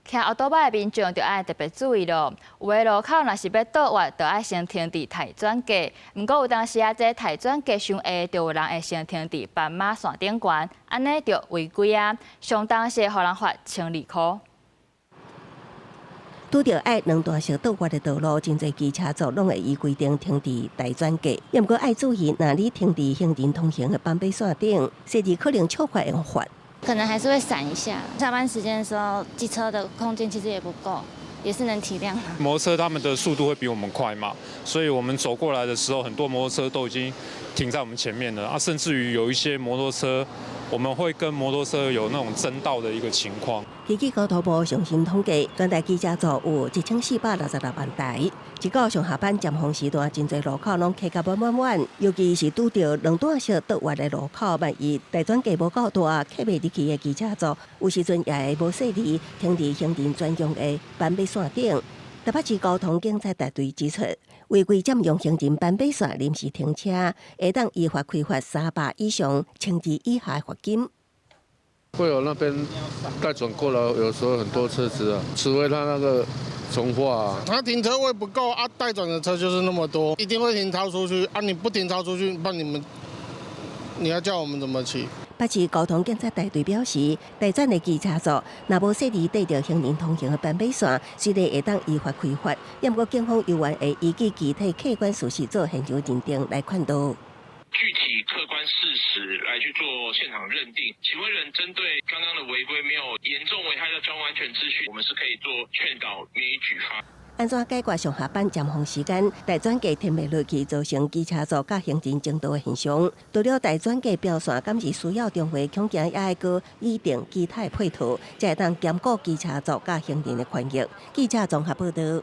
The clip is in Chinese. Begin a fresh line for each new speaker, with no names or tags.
騎奧多擺的民眾就愛特別注意咯。有的路口若是要倒彎，就愛先停佇提轉架。不過有當時啊，這提轉架上下就有人會先停佇斑馬線頂懸，安尼就違規啊。上當是互人罰12塊。
拄着愛兩段式倒彎的道路，真濟機車族攏會依規定停佇提轉架。也毋過愛注意，若你停佇行人通行的斑馬線頂，隨時可能觸發用罰。
可能還是會閃一下。下班時間的時候，機車的空間其實也不夠，也是能體諒。
摩托車他們的速度會比我們快嘛，所以我們走過來的時候，很多摩托車都已經停在我們前面了啊，甚至於有一些摩托車，我們會跟摩托車有那種爭道的一個情況。根據
高速部上新統計，全台機車族有1466萬台。一個上下班尖峰時段，真濟路口攏客甲滿，尤其是拄着兩段式倒彎的路口，萬一提轉架無夠大，客袂入去的機車族，有時陣也會無細膩停佇行人專用的斑馬線頂。台北市交通警察大隊指出，違規佔用行人斑馬線臨時停車，會當依法開罰300以上1000字以下罰金。
會有那邊待轉過來，有時候很多車子啊，除非他那個重劃啊，
他停車位不夠啊，待轉的車就是那麼多，一定會停超出去啊！你不停超出去，那你要叫我們怎麼騎？
北市交通警察大隊表示，待轉的機車族若無細膩對着行人通行的斑馬線，雖然會當依法開罰，也不過警方有緣會依據具體客觀事實做現場認定來勸導。
具體客觀事實來去做現場認定。請問人針對剛剛的違規沒有嚴重危害到交通安全秩序，我們是可以做勸導免予舉發。
安怎解決上下班尖峰時間提轉架停袂落去，造成機車族甲行人爭道的現象？除了提轉架標線，敢是需要中會恐驚也愛閣擬定其他配套，才會當兼顧機車族甲行人的權益。記者綜合報道。